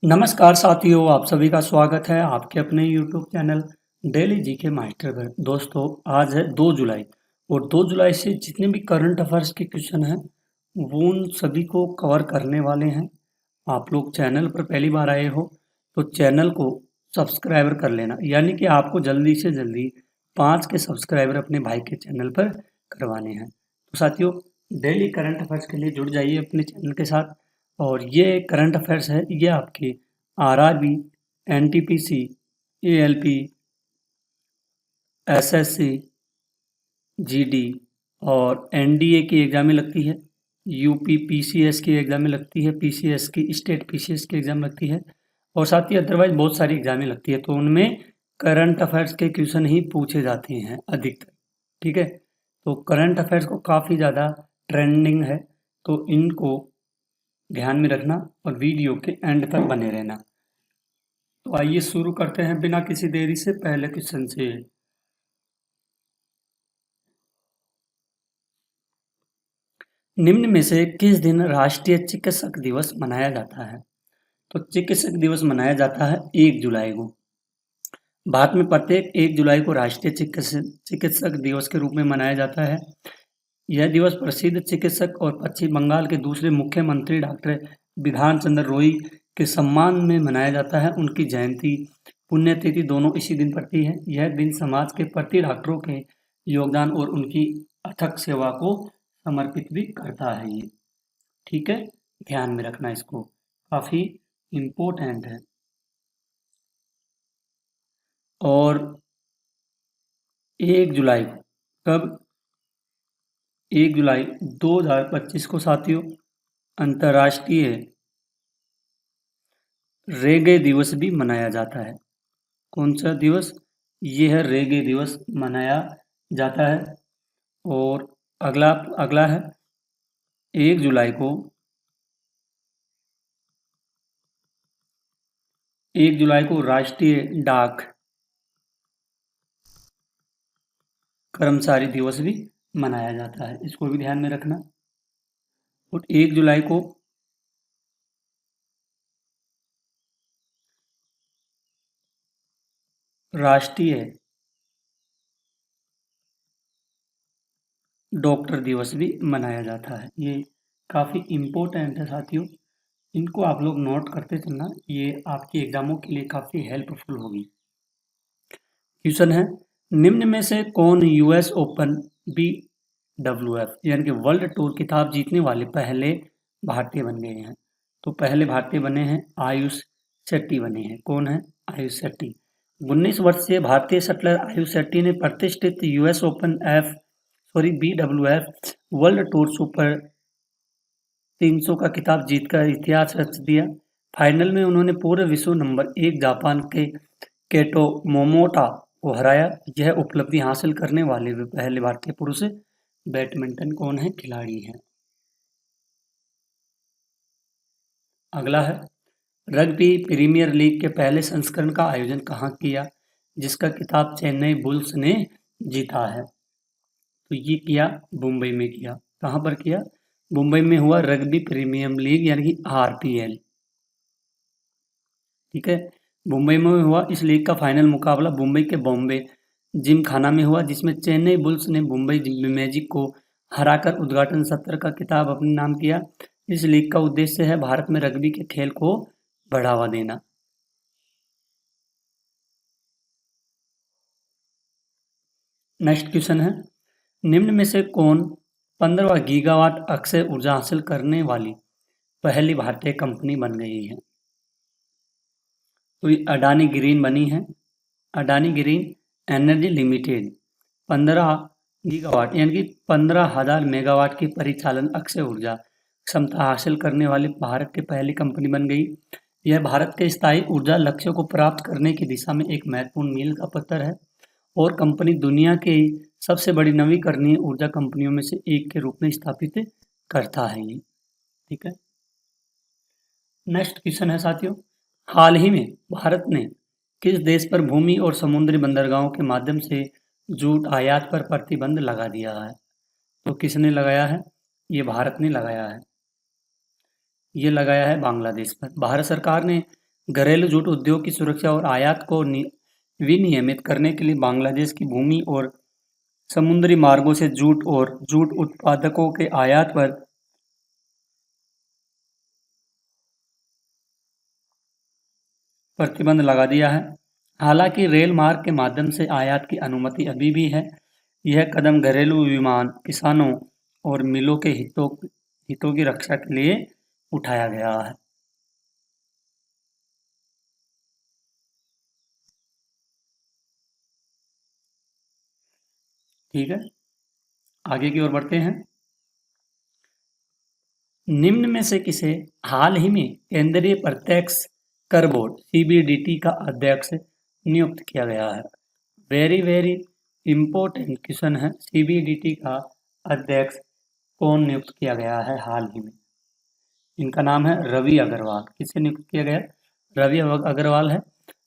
नमस्कार साथियों, आप सभी का स्वागत है आपके अपने YouTube channel daily GK master पर। दोस्तों, आज है 2 जुलाई और 2 जुलाई से जितने भी करंट अफेयर्स के क्वेश्चन हैं वो उन सभी को कवर करने वाले हैं। आप लोग चैनल पर पहली बार आए हो तो चैनल को सब्सक्राइबर कर लेना, यानी कि आपको जल्दी से जल्दी 5 के सब्सक्राइबर अपने भाई के चैनल पर करवाने हैं। तो साथियों, डेली करंट अफेयर्स के लिए जुड़ जाइए अपने चैनल के साथ। और ये करंट अफेयर्स है, ये आपके RRB, NTPC, ALP, SSC, GD और एनडीए की एग्जामें लगती है। यूपी पीसीएस की एग्जामें लगती है, पीसीएस की स्टेट पीसीएस की एग्जाम लगती है और साथ ही अदरवाइज बहुत सारी एग्जामें लगती है। तो उनमें करंट अफेयर्स के क्वेश्चन ही पूछे जाते हैं अधिकतर। ठीक है, तो करंट अफेयर्स को काफ़ी ज़्यादा ट्रेंडिंग है, तो इनको ध्यान में रखना और वीडियो के एंड तक बने रहना। तो आइए शुरू करते हैं बिना किसी देरी से पहले क्वेश्चन से। निम्न में से किस दिन राष्ट्रीय चिकित्सक दिवस मनाया जाता है? तो चिकित्सक दिवस मनाया जाता है 1 जुलाई को। भारत में प्रत्येक 1 जुलाई को राष्ट्रीय चिकित्सक दिवस के रूप में मनाया जाता है। यह दिवस प्रसिद्ध चिकित्सक और पश्चिम बंगाल के दूसरे मुख्यमंत्री डॉक्टर बिधान चंद्र रॉय के सम्मान में मनाया जाता है। उनकी जयंती, पुण्यतिथि दोनों इसी दिन पड़ती है। यह दिन समाज के प्रति डॉक्टरों के योगदान और उनकी अथक सेवा को समर्पित भी करता है ये। ठीक है, ध्यान में रखना इसको, काफ़ी इम्पोर्टेंट है। और 1 जुलाई को, कब? 1 जुलाई 2025 को साथियों अंतर्राष्ट्रीय रेगे दिवस भी मनाया जाता है। कौन सा दिवस? ये है रेगे दिवस मनाया जाता है। और अगला अगला है 1 जुलाई को 1 जुलाई को राष्ट्रीय डाक कर्मचारी दिवस भी मनाया जाता है, इसको भी ध्यान में रखना। और 1 जुलाई को राष्ट्रीय डॉक्टर दिवस भी मनाया जाता है। ये काफ़ी इम्पोर्टेंट है साथियों, इनको आप लोग नोट करते चलना, ये आपकी एग्जामों के लिए काफ़ी हेल्पफुल होगी। क्वेश्चन है, निम्न में से कौन यूएस ओपन BWF यानी कि वर्ल्ड टूर खिताब जीतने वाले पहले भारतीय बन गए हैं? तो पहले भारतीय बने हैं आयुष शेट्टी बने हैं। कौन है? आयुष शेट्टी। 19 वर्षीय भारतीय शटलर आयुष शेट्टी ने प्रतिष्ठित US open BWF world tour super 300 का खिताब जीतकर इतिहास रच दिया। फाइनल में उन्होंने पूरे विश्व नंबर 1 जापान के केटो मोमोटा को हराया। यह उपलब्धि हासिल करने वाले वे पहले भारतीय पुरुष बैडमिंटन कौन है खिलाड़ी हैं? अगला है, रग्बी प्रीमियर लीग के पहले संस्करण का आयोजन कहाँ किया, जिसका खिताब चेन्नई बुल्स ने जीता है? तो ये किया मुंबई में किया। कहाँ पर किया? मुंबई में हुआ रग्बी प्रीमियर लीग यानी कि RPL। ठीक है, मुंबई में हुआ। इस लीग का फाइनल मुकाबला मुंबई के बॉम्बे जिमखाना में हुआ, जिसमें चेन्नई बुल्स ने मुंबई मैजिक को हराकर उद्घाटन सत्र का खिताब अपने नाम किया। इस लीग का उद्देश्य है भारत में रग्बी के खेल को बढ़ावा देना। नेक्स्ट क्वेश्चन है, निम्न में से कौन 15 गीगावाट अक्षय ऊर्जा हासिल करने वाली पहली भारतीय कंपनी बन गई है? तो ये अडानी ग्रीन बनी है। Adani green energy limited 15 gigawatt यानी कि 15,000 मेगावाट की परिचालन अक्षय ऊर्जा क्षमता हासिल करने वाली भारत की पहली कंपनी बन गई। यह भारत के स्थायी ऊर्जा लक्ष्यों को प्राप्त करने की दिशा में एक महत्वपूर्ण मील का पत्थर है और कंपनी दुनिया के सबसे बड़ी नवीकरणीय ऊर्जा कंपनियों में से एक के रूप में स्थापित करता है ये। ठीक है, नेक्स्ट क्वेश्चन है साथियों, हाल ही में भारत ने किस देश पर भूमि और समुद्री बंदरगाहों के माध्यम से जूट आयात पर प्रतिबंध लगा दिया है? तो किसने लगाया है? ये भारत ने लगाया है। ये लगाया है बांग्लादेश पर। भारत सरकार ने घरेलू जूट उद्योग की सुरक्षा और आयात को विनियमित करने के लिए बांग्लादेश की भूमि और समुद्री मार्गों से जूट और जूट उत्पादकों के आयात पर प्रतिबंध लगा दिया है। हालांकि रेल मार्ग के माध्यम से आयात की अनुमति अभी भी है। यह कदम घरेलू विमान किसानों और मिलों के हितों की रक्षा के लिए उठाया गया है। ठीक है, आगे की ओर बढ़ते हैं। निम्न में से किसे हाल ही में केंद्रीय प्रत्यक्ष कर बोर्ड सीबीडीटी का अध्यक्ष नियुक्त किया गया है? वेरी वेरी इम्पोर्टेंट क्वेश्चन है। सीबीडीटी का अध्यक्ष कौन नियुक्त किया गया है हाल ही में? इनका नाम है रवि अग्रवाल। किसे नियुक्त किया गया? रवि अग्रवाल है।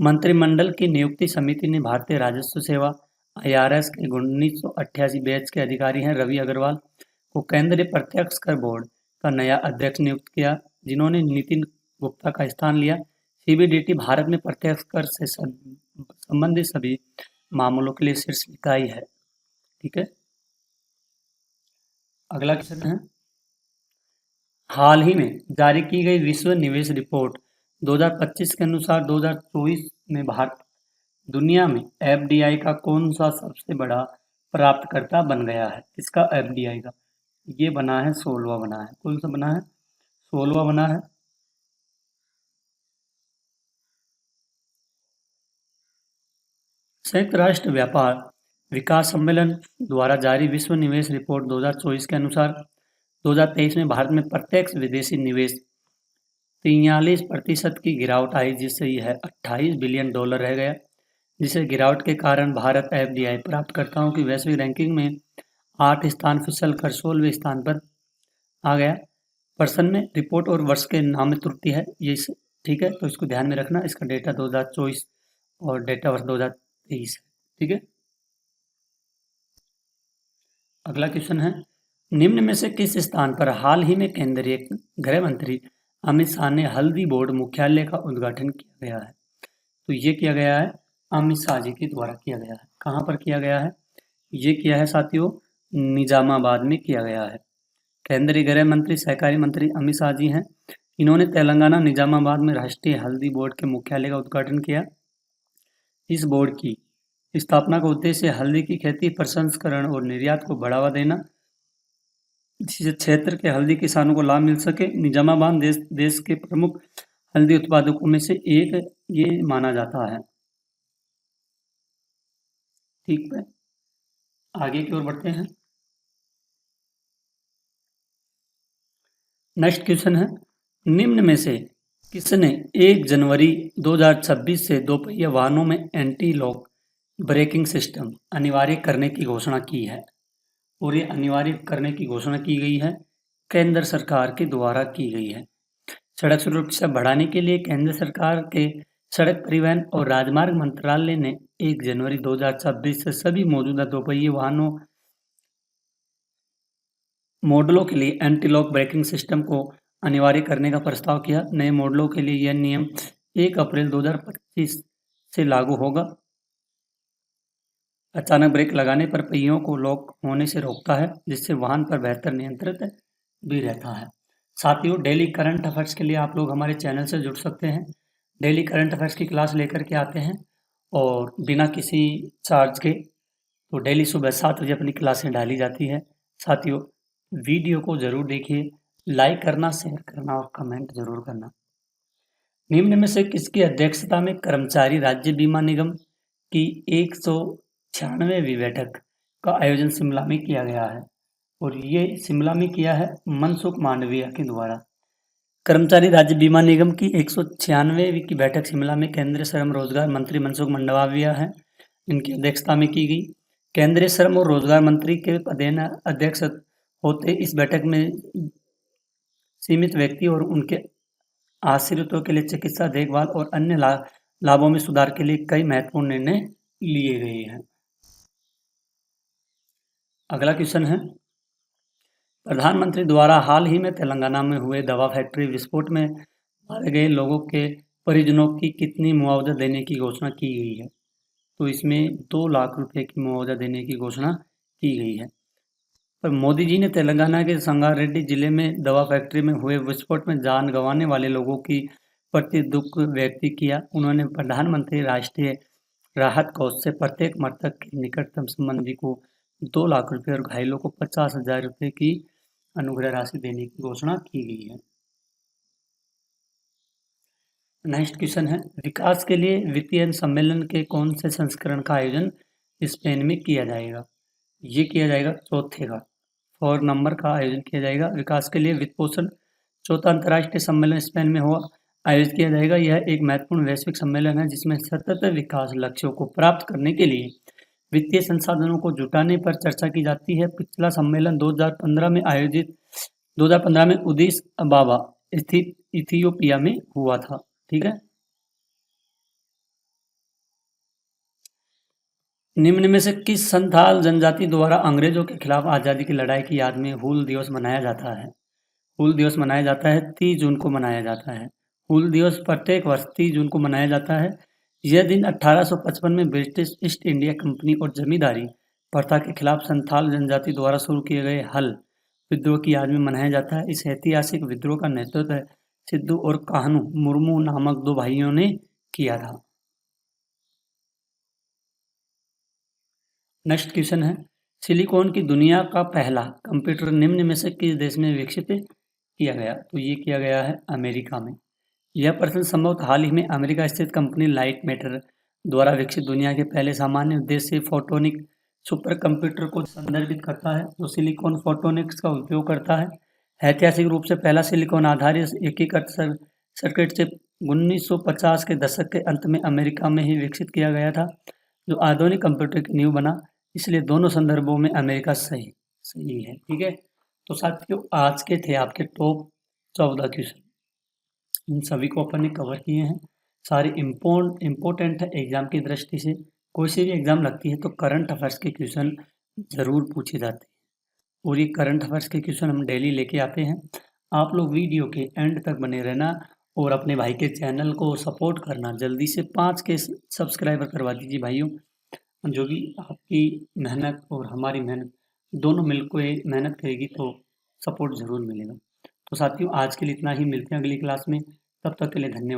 मंत्रिमंडल की नियुक्ति समिति ने भारतीय राजस्व सेवा IRS के 1988 बैच के अधिकारी हैं रवि अग्रवाल को केंद्रीय प्रत्यक्ष कर बोर्ड का नया अध्यक्ष नियुक्त किया, जिन्होंने नितिन गुप्ता का स्थान लिया। सीबीडीटी भारत में प्रत्यक्ष कर से संबंधित सभी मामलों के लिए शीर्ष इकाई है। ठीक है, अगला क्वेश्चन है। हाल ही में जारी की गई विश्व निवेश रिपोर्ट 2025 के अनुसार 2024 में भारत दुनिया में FDI का कौन सा सबसे बड़ा प्राप्तकर्ता बन गया है? इसका FDI का ये बना है 16वां बना है। कौन सा बना है? 16वां बना है। संयुक्त राष्ट्र व्यापार विकास सम्मेलन द्वारा जारी विश्व निवेश रिपोर्ट 2024 के अनुसार 2023 में भारत में प्रत्यक्ष विदेशी निवेश 43% की गिरावट आई, जिससे यह $28 बिलियन रह गया। जिसे गिरावट के कारण भारत FDI प्राप्तकर्ताओं की वैश्विक रैंकिंग में 8 स्थान फिसल कर 16वें स्थान पर आ गया। पर्सन में रिपोर्ट और वर्ष के नाम में त्रुटि है ये। ठीक है, तो इसको ध्यान में रखना। इसका डेटा 2024 और डेटा वर्ष 2023 है। ठीक है, अगला क्वेश्चन है। निम्न में से किस स्थान पर हाल ही में केंद्रीय गृह मंत्री अमित शाह ने हल्दी बोर्ड मुख्यालय का उद्घाटन किया गया है? तो ये किया गया है अमित शाह जी के द्वारा किया गया है। कहाँ पर किया गया है? ये किया है साथियों निजामाबाद में किया गया है। केंद्रीय गृह मंत्री सहकारी मंत्री अमित शाह जी हैं। इन्होंने तेलंगाना निजामाबाद में राष्ट्रीय हल्दी बोर्ड के मुख्यालय का उद्घाटन किया। इस बोर्ड की स्थापना का उद्देश्य हल्दी की खेती, प्रसंस्करण और निर्यात को बढ़ावा देना, जिससे क्षेत्र के हल्दी किसानों को लाभ मिल सके। निजामाबाद देश के प्रमुख हल्दी उत्पादकों में से एक ये माना जाता है। ठीक है, आगे की ओर बढ़ते हैं। नेक्स्ट क्वेश्चन है। निम्न में से किसने 1 जनवरी 2026 से दोपहिया वाहनों में एंटी लॉक ब्रेकिंग सिस्टम अनिवार्य करने की घोषणा की है? और ये अनिवार्य करने की घोषणा की गई है केंद्र सरकार के द्वारा की गई है। सड़क सुरक्षा बढ़ाने के लिए केंद्र सरकार के सड़क परिवहन और राजमार्ग मंत्रालय ने 1 जनवरी 2026 से सभी मौजूदा दोपहिया वाहनों मॉडलों के लिए एंटी लॉक ब्रेकिंग सिस्टम को अनिवार्य करने का प्रस्ताव किया। नए मॉडलों के लिए यह नियम 1 अप्रैल 2025 से लागू होगा। अचानक ब्रेक लगाने पर पहियों को लॉक होने से रोकता है, जिससे वाहन पर बेहतर नियंत्रित भी रहता है। साथियों, डेली करंट अफेयर्स के लिए आप लोग हमारे चैनल से जुड़ सकते हैं। डेली करंट अफेयर्स की क्लास लेकर के आते हैं और बिना किसी चार्ज के। तो डेली सुबह 7 बजे अपनी क्लासें डाली जाती है। साथियों, वीडियो को ज़रूर देखिए, लाइक करना, शेयर करना और कमेंट ज़रूर करना। निम्न में से किसकी अध्यक्षता में कर्मचारी राज्य बीमा निगम की 196वीं बैठक का आयोजन शिमला में किया गया है? और ये शिमला में किया है मनसुख मांडविया के द्वारा। कर्मचारी राज्य बीमा निगम की 196वीं की बैठक शिमला में केंद्रीय श्रम रोजगार मंत्री मनसुख मांडविया हैं, इनकी अध्यक्षता में की गई। केंद्रीय श्रम और रोजगार मंत्री के पदेन अध्यक्ष होते इस बैठक में सीमित व्यक्ति और उनके आश्रितों के लिए चिकित्सा देखभाल और अन्य लाभों में सुधार के लिए कई महत्वपूर्ण निर्णय लिए गए हैं। अगला क्वेश्चन है। प्रधानमंत्री द्वारा हाल ही में तेलंगाना में हुए दवा फैक्ट्री विस्फोट में मारे गए लोगों के परिजनों की कितनी मुआवजा देने की घोषणा की गई है? तो इसमें 2 लाख रुपए की मुआवजा देने की घोषणा की गई है। पर मोदी जी ने तेलंगाना के संगारेड्डी जिले में दवा फैक्ट्री में हुए विस्फोट में जान गंवाने वाले लोगों की प्रति दुख व्यक्त किया। उन्होंने प्रधानमंत्री राष्ट्रीय राहत कोष से प्रत्येक मृतक के निकटतम संबंधी को 2 लाख रुपए और घायलों को 50,000 रुपए की अनुग्रह राशि देने की घोषणा की गई है। नेक्स्ट क्वेश्चन है, विकास के लिए वित्तीय सम्मेलन के कौन से संस्करण का आयोजन स्पेन में किया जाएगा? ये किया जाएगा चौथे का, 4 नंबर का आयोजन किया जाएगा। विकास के लिए वित्त पोषण चौथा अंतर्राष्ट्रीय सम्मेलन स्पेन में हुआ आयोजित किया जाएगा। यह एक महत्वपूर्ण वैश्विक सम्मेलन है जिसमें सतत विकास लक्ष्यों को प्राप्त करने के लिए वित्तीय संसाधनों को जुटाने पर चर्चा की जाती है। पिछला सम्मेलन 2015 में उदिस अबाबा स्थित इथियोपिया में हुआ था। ठीक है। निम्न में से किस संथाल जनजाति द्वारा अंग्रेजों के खिलाफ आज़ादी की लड़ाई की याद में हूल दिवस मनाया जाता है? हूल दिवस मनाया जाता है 30 जून को मनाया जाता है। हूल दिवस प्रत्येक वर्ष 30 जून को मनाया जाता है। यह दिन 1855 में ब्रिटिश ईस्ट इंडिया कंपनी और जमींदारी प्रथा के खिलाफ संथाल जनजाति द्वारा शुरू किए गए हल विद्रोह की याद में मनाया जाता है। इस ऐतिहासिक विद्रोह का नेतृत्व सिद्धू और कान्हू मुर्मू नामक 2 भाइयों ने किया था। नेक्स्ट क्वेश्चन है, सिलिकॉन की दुनिया का पहला कंप्यूटर निम्न में से किस देश में विकसित किया गया? तो ये किया गया है अमेरिका में। यह प्रश्न संभवतः हाल ही में अमेरिका स्थित कंपनी लाइट मैटर द्वारा विकसित दुनिया के पहले सामान्य उद्देश्य फोटोनिक सुपर कंप्यूटर को संदर्भित करता है जो सिलिकॉन फोटोनिक्स का उपयोग करता है। ऐतिहासिक रूप से पहला सिलिकॉन आधारित एकीकृत सर्किट चिप 1950 के दशक के अंत में अमेरिका में ही विकसित किया गया था जो आधुनिक कंप्यूटर की नींव बना। इसलिए दोनों संदर्भों में अमेरिका सही है। ठीक है। तो साथियों आज के थे आपके टॉप 14 क्वेश्चन, इन सभी को अपन ने कवर किए हैं। सारे इम्पोर्टेंट है एग्जाम की दृष्टि से। कोई सी भी एग्जाम लगती है तो करंट अफेयर्स के क्वेश्चन जरूर पूछे जाते हैं और ये करंट अफेयर्स के क्वेश्चन हम डेली लेके आते हैं। आप लोग वीडियो के एंड तक बने रहना और अपने भाई के चैनल को सपोर्ट करना। जल्दी से 5 के सब्सक्राइबर करवा दीजिए भाइयों। जो भी आपकी मेहनत और हमारी मेहनत दोनों मिलकर मेहनत करेगी तो सपोर्ट ज़रूर मिलेगा। तो साथियों आज के लिए इतना ही, मिलते हैं अगली क्लास में। तब तक के लिए धन्यवाद।